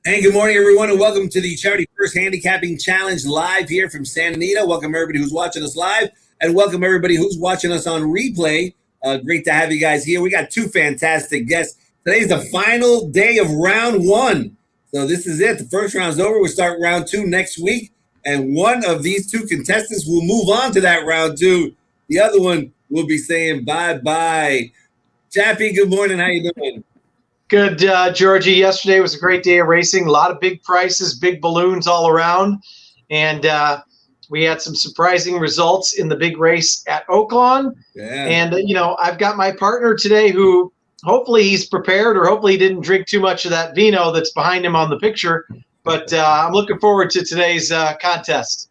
And good morning, everyone, and welcome to the Charity First Handicapping Challenge live here from Santa Anita. Welcome everybody who's watching us live, and welcome everybody who's watching us on replay. Great to have you guys here. We got two fantastic guests. Today's the final day of round one. So this is it. The first round's over. We'll start round two next week, and one of these two contestants will move on to that round two. The other one will be saying bye-bye. Chappie, good morning. How you doing? Good, Georgie. Yesterday was a great day of racing. A lot of big prices, big balloons all around. And we had some surprising results in the big race at Oaklawn. Yeah. And, I've got my partner today who hopefully he's prepared, or hopefully he didn't drink too much of that vino that's behind him on the picture. But I'm looking forward to today's contest.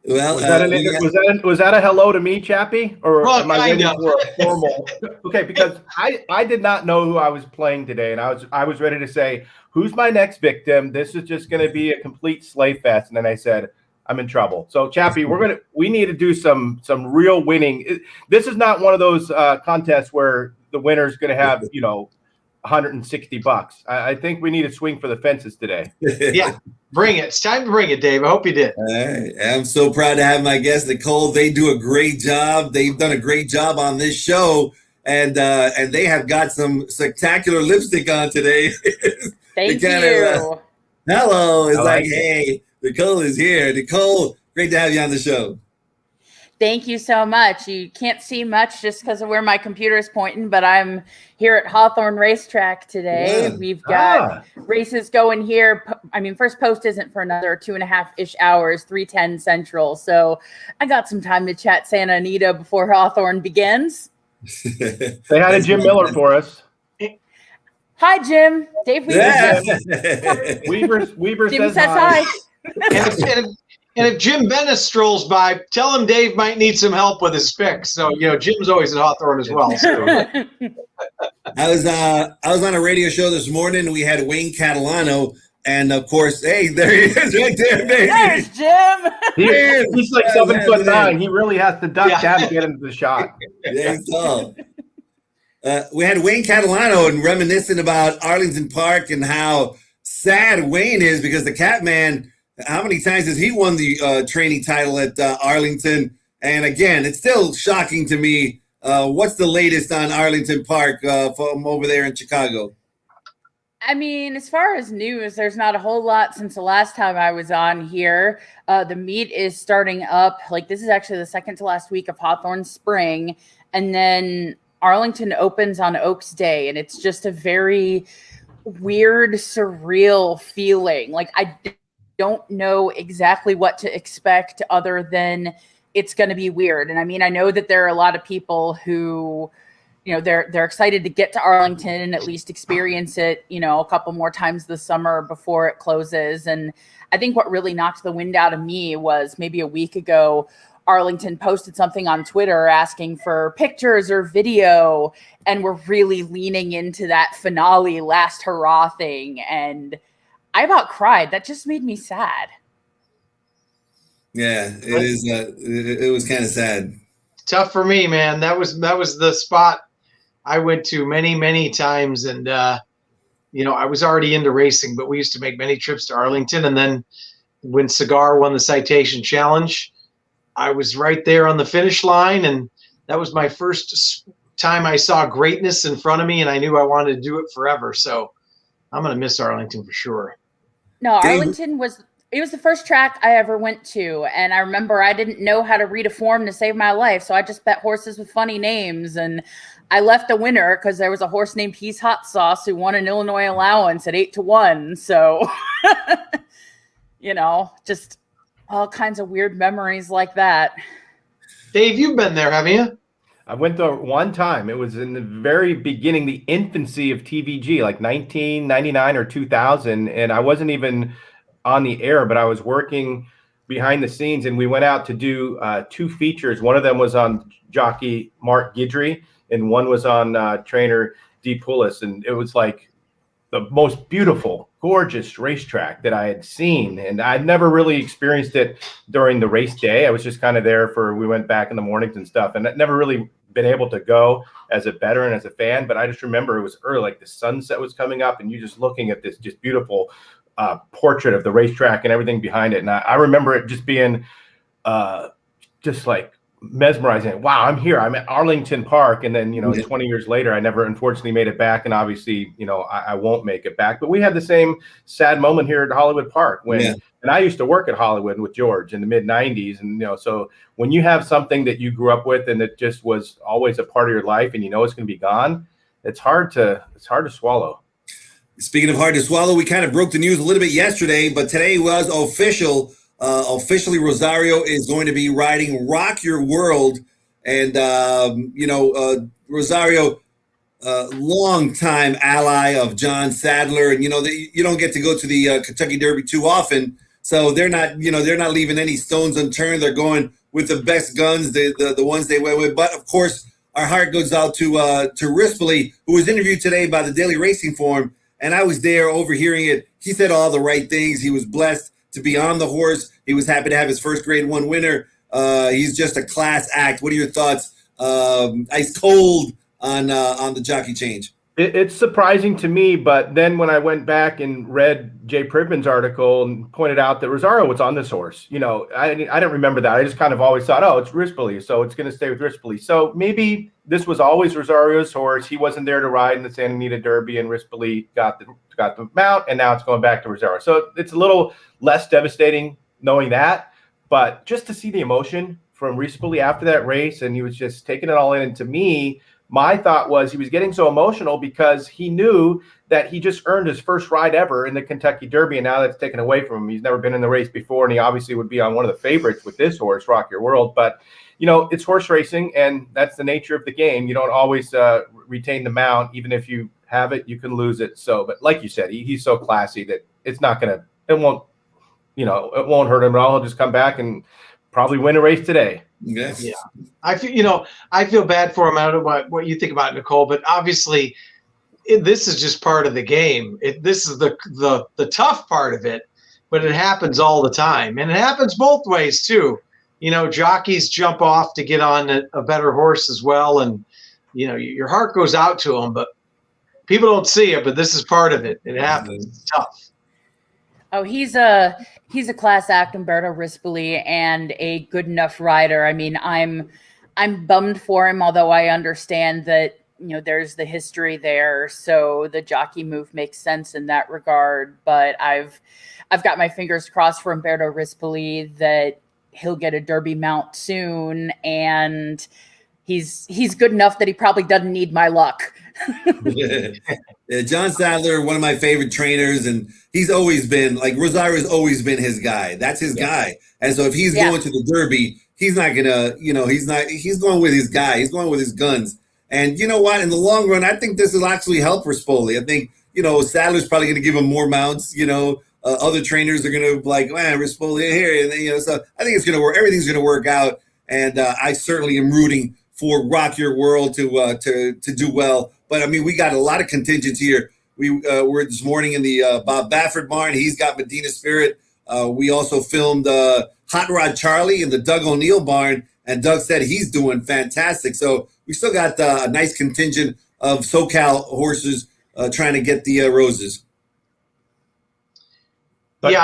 Well, was that a hello to me, Chappie? Or am I waiting for a formal? Okay, because I did not know who I was playing today, and I was ready to say, who's my next victim? This is just going to be a complete slave fest. And then I said, I'm in trouble. So Chappie, we need to do some real winning. This is not one of those contests where the winner's going to have $160. I think we need to swing for the fences today. Yeah. Bring it. It's time to bring it, Dave. I hope you did. All right. I'm so proud to have my guest, Nicole. They do a great job. They've done a great job on this show, and they have got some spectacular lipstick on today. Thank you. Hello. It's like, hey, Nicole is here. Nicole, great to have you on the show. Thank you so much. You can't see much just because of where my computer is pointing, but I'm here at Hawthorne Racetrack today. Yeah. We've got races going here. I mean, first post isn't for another 2.5-ish hours, 3:10 Central. So I got some time to chat Santa Anita before Hawthorne begins. Say hi to Jim Miller for us. Hi, Jim. Dave Weaver. Yeah. Weaver Jim says hi. And if Jim Bennis strolls by, tell him Dave might need some help with his picks. So, Jim's always at Hawthorne as well. So. I was on a radio show this morning, and we had Wayne Catalano, and of course, hey, there he is right there, baby. There's Jim. He's like 7'9". He really has to duck down to get into the shot. Yeah, he's tall. We had Wayne Catalano and reminiscing about Arlington Park and how sad Wayne is because the Catman. How many times has he won the training title at Arlington? And again, it's still shocking to me. What's the latest on Arlington Park from over there in Chicago? I mean, as far as news, there's not a whole lot since the last time I was on here. The meet is starting up. Like, this is actually the second to last week of Hawthorne Spring. And then Arlington opens on Oaks Day. And it's just a very weird, surreal feeling. Like, I don't know exactly what to expect other than it's going to be weird. And I mean, I know that there are a lot of people who, they're excited to get to Arlington and at least experience it, a couple more times this summer before it closes. And I think what really knocked the wind out of me was maybe a week ago, Arlington posted something on Twitter asking for pictures or video. And we're really leaning into that finale last hurrah thing. And I about cried. That just made me sad. Yeah, it is. It was kind of sad. Tough for me, man. That was the spot I went to many, many times, and I was already into racing, but we used to make many trips to Arlington. And then when Cigar won the Citation Challenge, I was right there on the finish line, and that was my first time I saw greatness in front of me, and I knew I wanted to do it forever. So I'm gonna miss Arlington for sure. No, Arlington was the first track I ever went to. And I remember I didn't know how to read a form to save my life. So I just bet horses with funny names. And I left a winner because there was a horse named He's Hot Sauce who won an Illinois allowance at 8-1. So, just all kinds of weird memories like that. Dave, you've been there, haven't you? I went there one time. It was in the very beginning, the infancy of TVG, like 1999 or 2000. And I wasn't even on the air, but I was working behind the scenes, and we went out to do 2 features. One of them was on jockey Mark Guidry, and one was on trainer Dee Poulis. And it was like the most beautiful, gorgeous racetrack that I had seen. And I'd never really experienced it during the race day. I was just kind of there we went back in the mornings and stuff, and I'd never really been able to go as a veteran, as a fan. But I just remember it was early, like the sunset was coming up, and you just looking at this just beautiful portrait of the racetrack and everything behind it. And I remember it just being just like mesmerizing. Wow, I'm here. I'm at Arlington Park. And then, 20 years later, I never unfortunately made it back. And obviously, I won't make it back. But we had the same sad moment here at Hollywood Park and I used to work at Hollywood with George in the mid 90s. And, so when you have something that you grew up with and it just was always a part of your life and it's going to be gone, it's hard to swallow. Speaking of hard to swallow, we kind of broke the news a little bit yesterday, but today was official. Officially, Rosario is going to be riding Rock Your World. And, Rosario, longtime ally of John Sadler. And, you don't get to go to the Kentucky Derby too often. So they're not leaving any stones unturned. They're going with the best guns, the ones they went with. But, of course, our heart goes out to Rispoli, who was interviewed today by the Daily Racing Form. And I was there overhearing it. He said all the right things. He was blessed to be on the horse. He was happy to have his first Grade 1 winner. He's just a class act. What are your thoughts? Ice cold on the jockey change. It's surprising to me, but then when I went back and read Jay Pribman's article and pointed out that Rosario was on this horse, I didn't remember that. I just kind of always thought, oh, it's Rispoli, so it's going to stay with Rispoli. So maybe this was always Rosario's horse. He wasn't there to ride in the Santa Anita Derby, and Rispoli got the mount, and now it's going back to Rosario. So it's a little less devastating knowing that, but just to see the emotion from Rispoli after that race, and he was just taking it all in. And to me, my thought was he was getting so emotional because he knew that he just earned his first ride ever in the Kentucky Derby, and now that's taken away from him. He's never been in the race before, and he obviously would be on one of the favorites with this horse, Rock Your World. But, it's horse racing, and that's the nature of the game. You don't always retain the mount. Even if you have it, you can lose it. So, but like you said, he's so classy that it won't hurt him at all. He'll just come back and probably win a race today. Yes. Yeah. I feel bad for him. I don't know what you think about it, Nicole, but obviously this is just part of the game. This is the tough part of it, but it happens all the time. And it happens both ways too. Jockeys jump off to get on a better horse as well. And, your heart goes out to them, but people don't see it, but this is part of it. It happens. It's tough. Oh, he's a class act, Umberto Rispoli, and a good enough rider. I mean, I'm bummed for him, although I understand that there's the history there, so the jockey move makes sense in that regard. But I've got my fingers crossed for Umberto Rispoli that he'll get a Derby mount soon, and he's good enough that he probably doesn't need my luck. John Sadler, one of my favorite trainers, and he's always been Rosario's always been his guy. That's his guy. And so if he's going to the Derby, he's not gonna, he's going with his guy. He's going with his guns. And you know what? In the long run, I think this will actually help Rispoli. I think, Sadler's probably gonna give him more mounts. Other trainers are gonna man, Rispoli here. And so I think it's gonna work. Everything's gonna work out. And I certainly am rooting for Rock Your World to do well. But I mean, we got a lot of contingents here. We were this morning in the Bob Baffert barn. He's got Medina Spirit. We also filmed Hot Rod Charlie in the Doug O'Neill barn, and Doug said he's doing fantastic. So we still got a nice contingent of SoCal horses trying to get the roses. But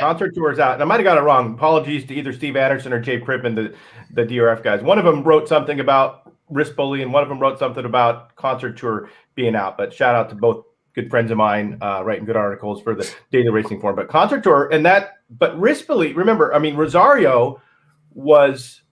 concert tour is out. And I might have got it wrong. Apologies to either Steve Anderson or Jay Pribman, the DRF guys. One of them wrote something about Rispoli, and one of them wrote something about concert tour being out. But shout out to both good friends of mine writing good articles for the Daily Racing Form. But concert tour but Rispoli, remember, I mean, Rosario was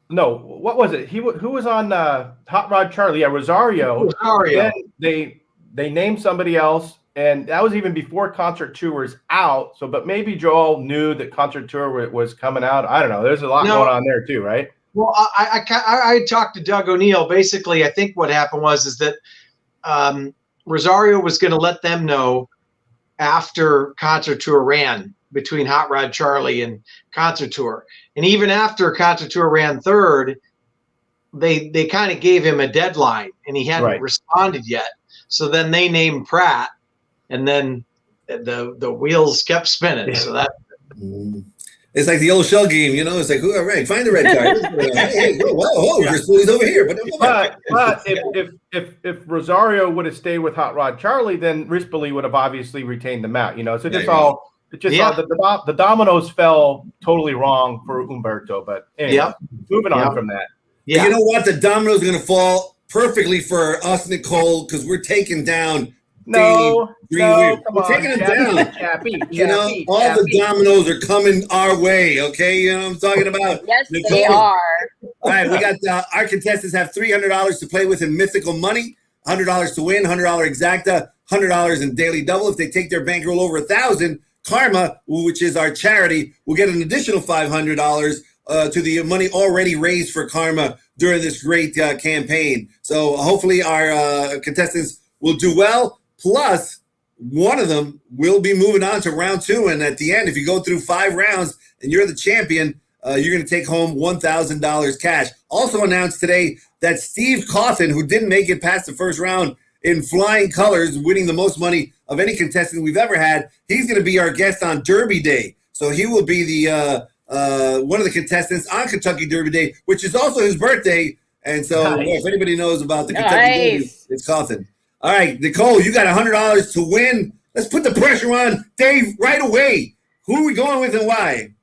what was it? Who was on Hot Rod Charlie? Yeah, Rosario. Then they named somebody else. And that was even before Concert Tour was out. So, but maybe Joel knew that Concert Tour was coming out. I don't know. There's a lot going on there too, right? Well, I talked to Doug O'Neill. Basically, I think what happened is that Rosario was going to let them know after Concert Tour ran, between Hot Rod Charlie and Concert Tour. And even after Concert Tour ran third, they kind of gave him a deadline, and he hadn't responded yet. So then they named Pratt, and then the wheels kept spinning. So that. It's like the old shell game, you know. It's like, all right, find the red card. Hey, whoa, Grizzly's over here. But if Rosario would have stayed with Hot Rod Charlie, then Rispoli would have obviously retained the mount, you know. So the dominoes fell totally wrong for Umberto. But anyway, moving on from that. Yeah. You know what? The dominoes are going to fall perfectly for us, Nicole, because we're taking down. We're taking it down. All the dominoes are coming our way. Okay, you know what I'm talking about. Yes, Nicole. they are. All right, we got our contestants have $300 to play with in mythical money, $100 to win, $100 exacta, $100 in daily double. If they take their bankroll over 1,000, Karma, which is our charity, will get an additional $500 to the money already raised for Karma during this great campaign. So hopefully our contestants will do well. Plus, one of them will be moving on to round 2. And at the end, if you go through 5 rounds and you're the champion, you're going to take home $1,000 cash. Also announced today that Steve Cawthon, who didn't make it past the first round in flying colors, winning the most money of any contestant we've ever had, he's going to be our guest on Derby Day. So he will be the one of the contestants on Kentucky Derby Day, which is also his birthday. And so if anybody knows about the Kentucky Derby, it's Cawthon. All right, Nicole, you got $100 to win. Let's put the pressure on Dave right away. Who are we going with and why?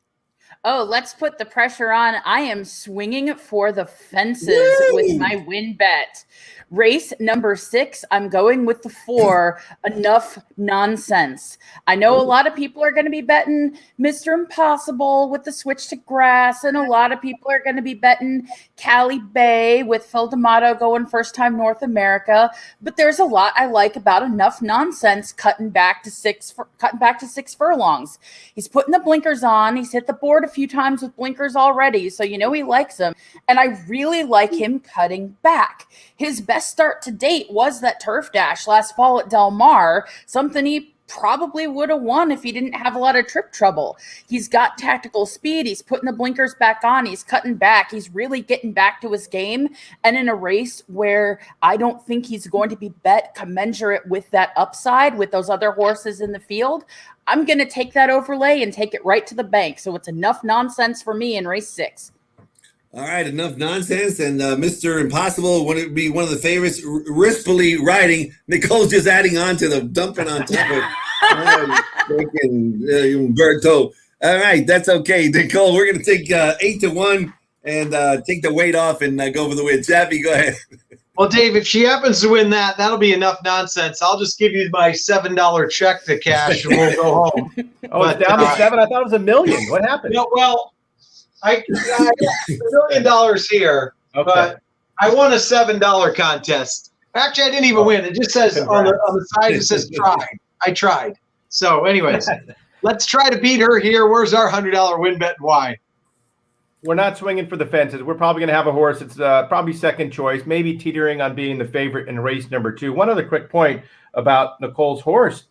Oh, let's put the pressure on. I am swinging for the fences with my win bet. Race number 6, I'm going with the 4, Enough Nonsense. I know a lot of people are going to be betting Mr. Impossible with the switch to grass, and a lot of people are going to be betting Cali Bay with Phil D'Amato going first time North America. But there's a lot I like about Enough Nonsense cutting back to 6 furlongs. He's putting the blinkers on. He's hit the board a few times with blinkers already, so you know he likes them. And I really like him cutting back. His best start to date was that turf dash last fall at Del Mar, something he probably would have won if he didn't have a lot of trip trouble. He's got tactical speed. He's putting the blinkers back on. He's cutting back. He's really getting back to his game. And in a race where I don't think he's going to be bet commensurate with that upside with those other horses in the field, I'm going to take that overlay and take it right to the bank. So it's Enough Nonsense for me in race 6. All right, Enough Nonsense, and Mr. Impossible would be one of the favorites. Rispoli riding. Nicole's just adding on to the dumping on top of Umberto. All right, that's okay, Nicole. We're going to take 8-1 and take the weight off and go for the win. Chappie, go ahead. Well, Dave, if she happens to win that, that'll be Enough Nonsense. I'll just give you my $7 check to cash, and we'll go home. It's down to 7. I thought it was $1 million. What happened? Well. I got $1 million here, but I won a $7 contest. Actually, I didn't even win. It just says on the side, it says tried. I tried. So anyways, let's try to beat her here. Where's our $100 win bet and why? We're not swinging for the fences. We're probably going to have a horse that's probably second choice, maybe teetering on being the favorite in race number 2. One other quick point about Nicole's horse.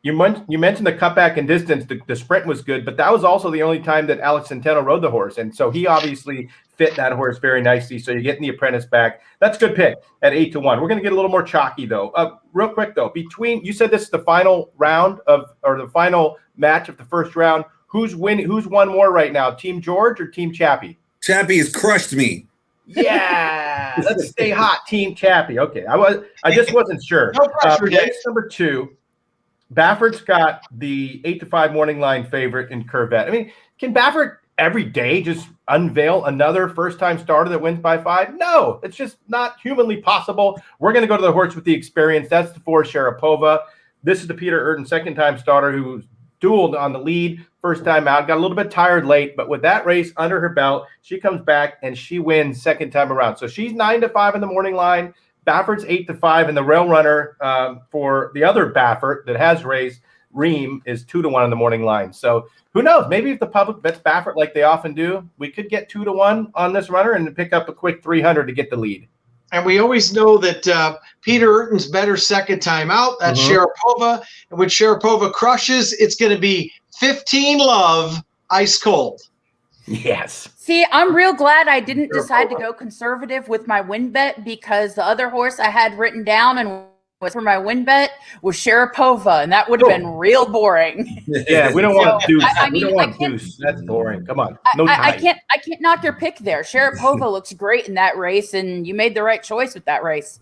You mentioned the cutback in distance. The sprint was good, but that was also the only time that Alex Centeno rode the horse. And so he obviously fit that horse very nicely. So you're getting the apprentice back. That's a good pick at 8-1. We're going to get a little more chalky, though. Real quick, though, you said this is the final round or the final match of the first round. Who's won more right now, Team George or Team Chappie? Chappie has crushed me. Yeah, let's stay hot, Team Chappie. Okay, I just wasn't sure. No pressure, race number 2. Baffert's got the 8-5 morning line favorite in Corvette. I mean, can Baffert every day just unveil another first-time starter that wins by 5? No, it's just not humanly possible. We're going to go to the horse with the experience. That's the 4 Sharapova. This is the Peter Urton second-time starter who's dueled on the lead first time out. Got a little bit tired late, but with that race under her belt, she comes back and she wins second time around. So she's 9-5 in the morning line. Baffert's 8-5, and the rail runner for the other Baffert that has raced, Ream, is 2-1 in the morning line. So who knows? Maybe if the public bets Baffert like they often do, we could get 2-1 on this runner and pick up a quick 300 to get the lead. And we always know that Peter Urton's better second time out. That's Sharapova. And when Sharapova crushes, it's going to be 15 love, ice cold. Yes. See, I'm real glad I didn't decide to go conservative with my win bet, because the other horse I had written down and was for my win bet was Sharapova, and that would have been real boring. Yeah, we don't want Deuce. I mean, we don't want Deuce. That's boring. Come on, no I tie. can't knock your pick there. Sharapova looks great in that race, and you made the right choice with that race.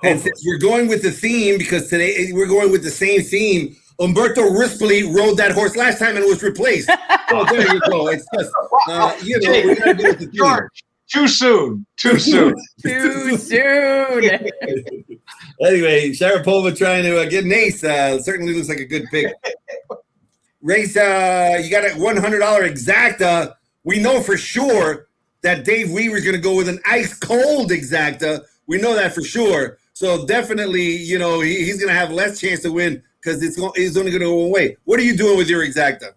And since we're going with the theme, because today we're going with the same theme, Umberto Rispoli rode that horse last time and was replaced. Oh, there you go. It's just, we're going to go with the theme. George, too soon. Too soon. Too soon. Anyway, Sharapova trying to get an ace certainly looks like a good pick. Race, you got a $100 exacta. We know for sure that Dave Weaver's going to go with an ice cold exacta. We know that for sure. So definitely, he's going to have less chance to win because it's only going to go one way. What are you doing with your exacta?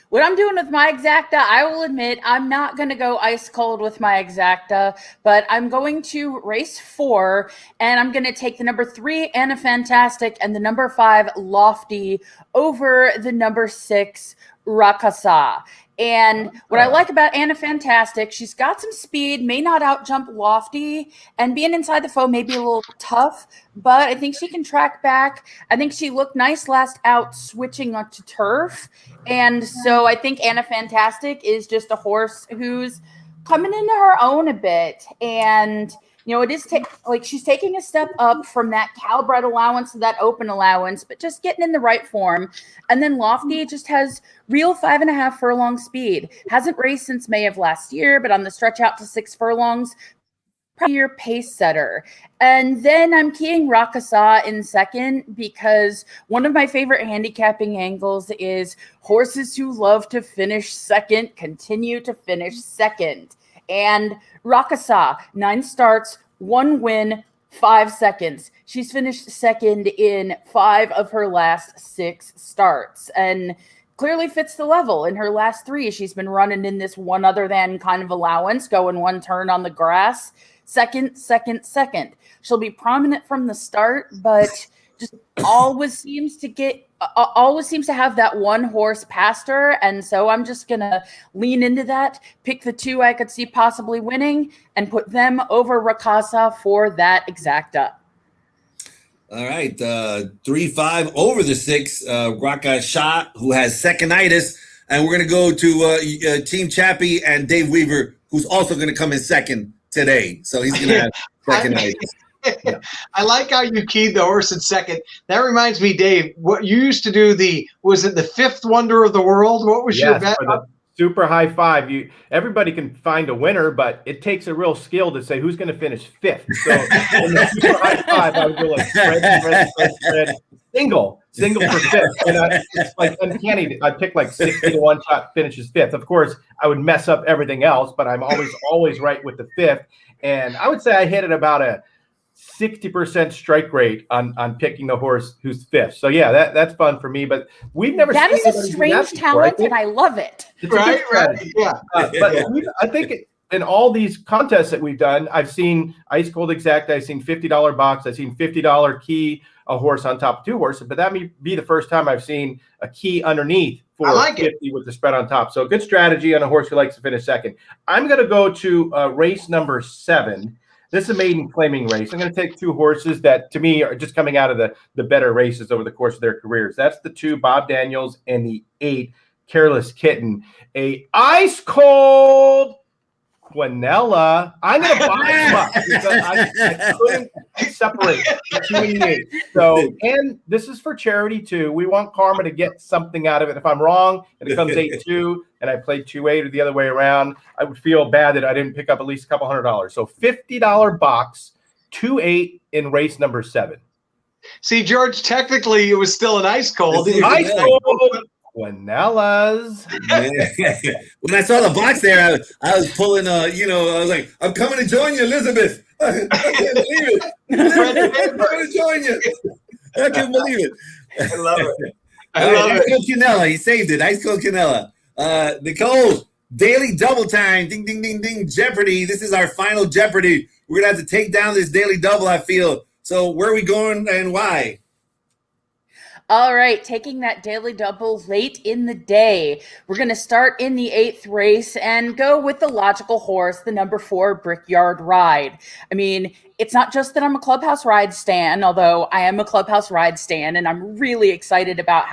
What I'm doing with my exacta, I will admit, I'm not going to go ice cold with my exacta, but I'm going to race 4, and I'm going to take the number 3, Anna Fantastic, and the number 5, Lofty, over the number 6, Rakasa. And what I like about Anna Fantastic, she's got some speed, may not outjump Lofty, and being inside the foe may be a little tough, but I think she can track back. I think she looked nice last out switching onto turf. And so I think Anna Fantastic is just a horse who's coming into her own a bit. And, it is she's taking a step up from that Calbred allowance to that open allowance, but just getting in the right form. And then Lofty just has real 5.5 furlong speed. Hasn't raced since May of last year, but on the stretch out to 6 furlongs, your pace setter. And then I'm keying Rakasa in second, because one of my favorite handicapping angles is horses who love to finish second continue to finish second. And Rakasa, 9 starts, 1 win, 5 seconds. She's finished second in 5 of her last 6 starts, and clearly fits the level. In her last 3, she's been running in this one other than kind of allowance, going 1 turn on the grass. Second. She'll be prominent from the start, but just always seems to have that one horse past her. And so I'm just going to lean into that, pick the 2 I could see possibly winning, and put them over Rakasa for that exacta. All right. 3-5 over the 6, Raka Shah, who has second-itis. And we're going to go to Team Chappie and Dave Weaver, who's also going to come in second today. So he's going to have second-itis. Yeah. I like how you keyed the horse in second. That reminds me, Dave, what you used to do, was it the 5th wonder of the world? What was your bet? Super high 5. Everybody can find a winner, but it takes a real skill to say who's going to finish 5th. So in the super high 5, I would go like spread, single for 5th. And it's like uncanny. I pick like 60 to 1 shot finishes 5th. Of course, I would mess up everything else, but I'm always right with the 5th. And I would say I hit it about a 60% strike rate on picking the horse who's 5th. So yeah, that's fun for me. But we've never that seen is a strange talent, and I love it. Right, yeah. But I think in all these contests that we've done, I've seen ice cold exact, I've seen $50 box, I've seen $50 key a horse on top of 2 horses. But that may be the first time I've seen a key underneath for 50 with the spread on top. So good strategy on a horse who likes to finish second. I'm going to go to race number 7. This is a maiden claiming race. I'm going to take 2 horses that, to me, are just coming out of the better races over the course of their careers. That's the 2, Bob Daniels, and the 8, Careless Kitten. A ice cold Quinella. I'm going to box him up because I couldn't separate the 2 and the 8. So, and this is for charity too. We want Karma to get something out of it. If I'm wrong and it comes 8-2 and I played 2-8 or the other way around, I would feel bad that I didn't pick up at least a couple $100. So $50 box, 2-8 in race number 7. See, George, technically it was still an ice cold. Ice cold Quinellas. When I saw the box there, I was pulling, I was like, I'm coming to join you, Elizabeth. I can't believe it. I'm coming to join you. I can't believe it. I love it. Ice Cold Quinella. He saved it. Ice Cold Quinella. Nicole, daily double time. Ding, ding, ding, ding. Jeopardy. This is our final Jeopardy. We're going to have to take down this daily double, I feel. So where are we going and why? All right, taking that daily double late in the day. We're going to start in the 8th race and go with the logical horse, the number 4 Brickyard Ride. I mean, it's not just that I'm a Clubhouse Ride stan, although I am a Clubhouse Ride stan, and I'm really excited about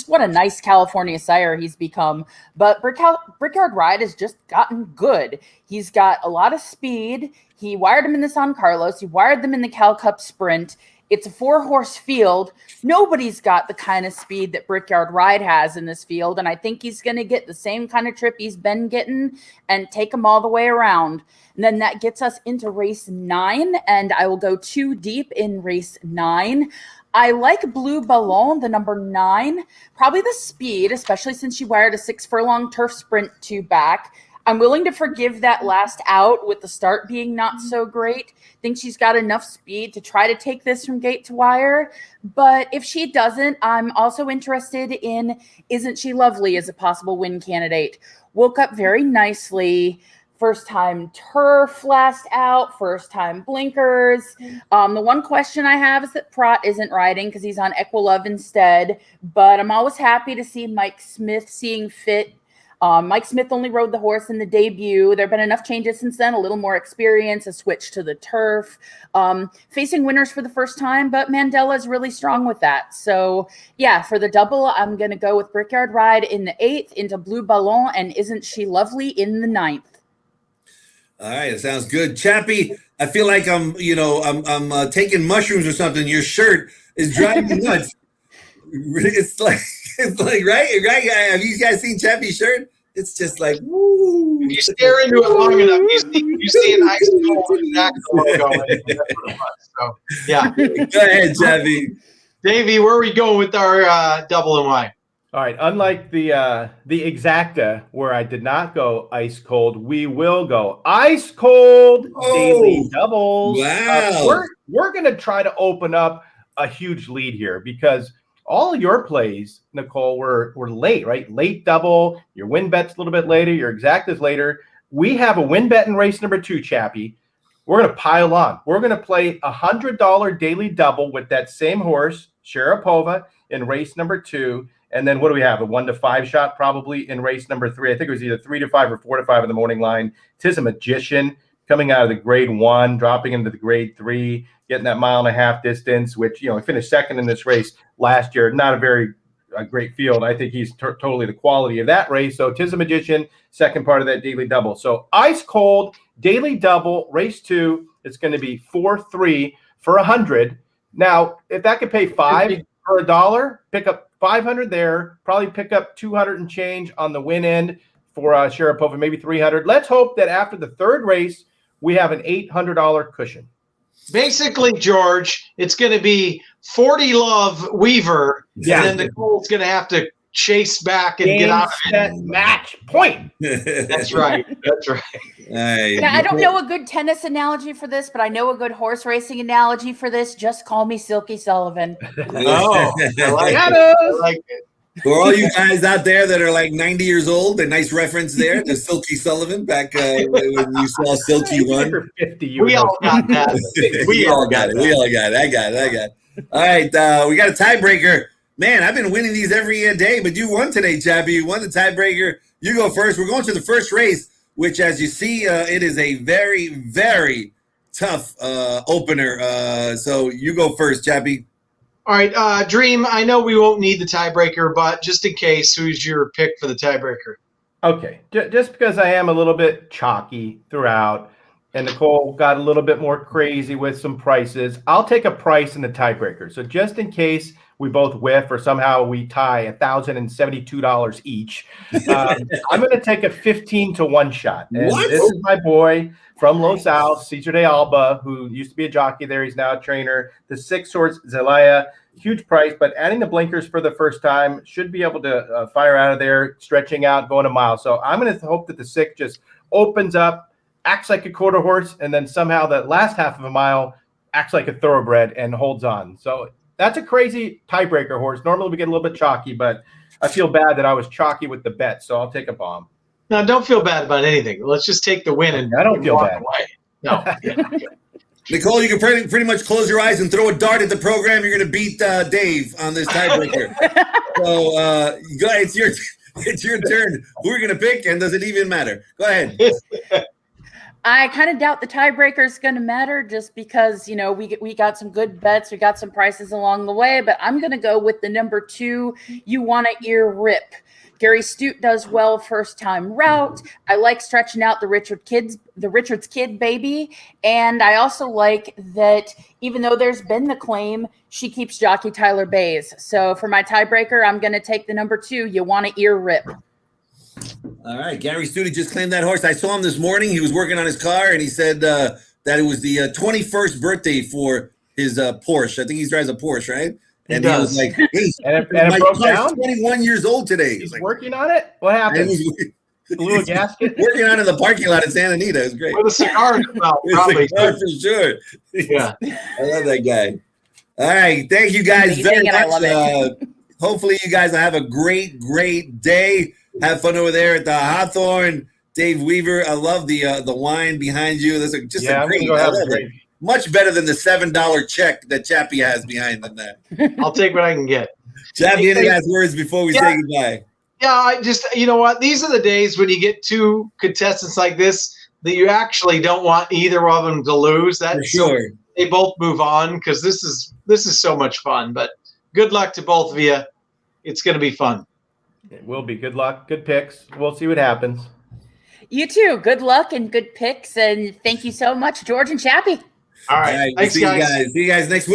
what a nice California sire he's become. But Brickyard Ride has just gotten good. He's got a lot of speed. He wired him in the San Carlos. He wired them in the Cal Cup Sprint. It's a 4-horse field. Nobody's got the kind of speed that Brickyard Ride has in this field, and I think he's going to get the same kind of trip he's been getting and take them all the way around. And then that gets us into race 9, and I will go 2 deep in race 9. I like Blue Ballon, the number 9, probably the speed, especially since she wired a 6-furlong turf sprint 2 back. I'm willing to forgive that last out with the start being not so great. Think she's got enough speed to try to take this from gate to wire. But if she doesn't, I'm also interested in Isn't She Lovely as a possible win candidate. Woke up very nicely. First time turf last out, first time blinkers. The one question I have is that Prott isn't riding because he's on Equilove instead. But I'm always happy to see Mike Smith seeing fit. Mike Smith only rode the horse in the debut. There have been enough changes since then, a little more experience, a switch to the turf, facing winners for the first time, but Mandela is really strong with that. So, yeah, for the double, I'm going to go with Brickyard Ride in the 8th, into Blue Ballon, and Isn't She Lovely in the 9th. All right, it sounds good. Chappie, I feel like I'm taking mushrooms or something. Your shirt is driving me nuts. It's like right. Have you guys seen Chappie's shirt? It's just like, woo. If you stare into it long enough, you see an ice cold Jack logo. So yeah. Go ahead, Chappie. Davey, where are we going with our double and why? All right. Unlike the exacta, where I did not go ice cold, we will go ice cold daily doubles. Wow. We're gonna try to open up a huge lead here because all of your plays, Nicole, were late, right? Late double, your win bet's a little bit later, your exactas later. We have a win bet in race number 2, Chappie. We're going to pile on. We're going to play a $100 daily double with that same horse, Sharapova, in race number 2. And then what do we have? A 1 to 5 shot probably in race number 3. I think it was either 3 to 5 or 4 to 5 in the morning line. Tis a Magician coming out of the grade 1, dropping into the grade 3, getting that 1.5 mile distance, which, he finished second in this race last year. Not a very great field. I think he's totally the quality of that race. So Tis a Magician, second part of that daily double. So ice cold daily double, race 2. It's going to be 4-3 for 100. Now, if that could pay 5 for $1, pick up 500 there, probably pick up 200 and change on the win end for Sharapova, maybe 300. Let's hope that after the 3rd race, we have an $800 cushion. Basically, George, it's going to be 40 love Weaver, and then Nicole's going to have to chase back and get out of it. Match point. That's right. That's right. Yeah, I don't know a good tennis analogy for this, but I know a good horse racing analogy for this. Just call me Silky Sullivan. Oh, I like it. For all you guys out there that are like 90 years old, a nice reference there to Silky Sullivan back when you saw Silky run. We all got that. We all got it. I got it. All right, we got a tiebreaker. Man, I've been winning these every day, but you won today, Chappie. You won the tiebreaker. You go first. We're going to the first race, which, as you see, it is a very, very tough opener. So you go first, Chappie. All right, Dream, I know we won't need the tiebreaker, but just in case, who's your pick for the tiebreaker? Okay, just because I am a little bit chalky throughout, and Nicole got a little bit more crazy with some prices, I'll take a price in the tiebreaker. So just in case we both whiff or somehow we tie $1,072 each, I'm going to take a 15-1 shot. And this is my boy from Los Altos, Cesar de Alba, who used to be a jockey there. He's now a trainer. The 6 horse Zelaya, huge price, but adding the blinkers for the first time should be able to fire out of there, stretching out, going a mile. So I'm going to hope that the 6 just opens up, acts like a quarter horse, and then somehow that last half of a mile acts like a thoroughbred and holds on. So that's a crazy tiebreaker horse. Normally we get a little bit chalky, but I feel bad that I was chalky with the bet, so I'll take a bomb. No, don't feel bad about anything. Let's just take the win and I don't feel walk bad. away. No. Nicole, you can pretty much close your eyes and throw a dart at the program. You're going to beat Dave on this tiebreaker. So it's your turn. Who are you going to pick, and does it even matter? Go ahead. I kind of doubt the tiebreaker is going to matter just because, we got some good bets. We got some prices along the way, but I'm going to go with the number 2, You Want to Ear Rip. Gary Stute does well first time route. I like stretching out the Richards Kid baby. And I also like that even though there's been the claim, she keeps jockey Tyler Bays. So for my tiebreaker, I'm going to take the number 2, You Want to Ear Rip. All right, Gary Stute just claimed that horse. I saw him this morning. He was working on his car, and he said that it was the 21st birthday for his Porsche. I think he drives a Porsche, right? And he was like, hey, and it broke down? 21 years old today. He's like, working on it? What happened? Blew a gasket? Working on it in the parking lot in Santa Anita. It's great. With a cigar, probably. Cigar for sure. Yeah. I love that guy. All right. Thank you guys very much. I love it. Hopefully you guys will have a great, great day. Have fun over there at the Hawthorne. Dave Weaver, I love the wine behind you. That's just a great. Much better than the $7 check that Chappie has behind than that. I'll take what I can get. Chappie, any last words before we say goodbye? Yeah, I just, you know what? These are the days when you get 2 contestants like this that you actually don't want either of them to lose. That for sure. So they both move on because this is so much fun. But good luck to both of you. It's going to be fun. It will be. Good luck. Good picks. We'll see what happens. You too. Good luck and good picks. And thank you so much, George and Chappie. All right. Thanks, See you guys next week.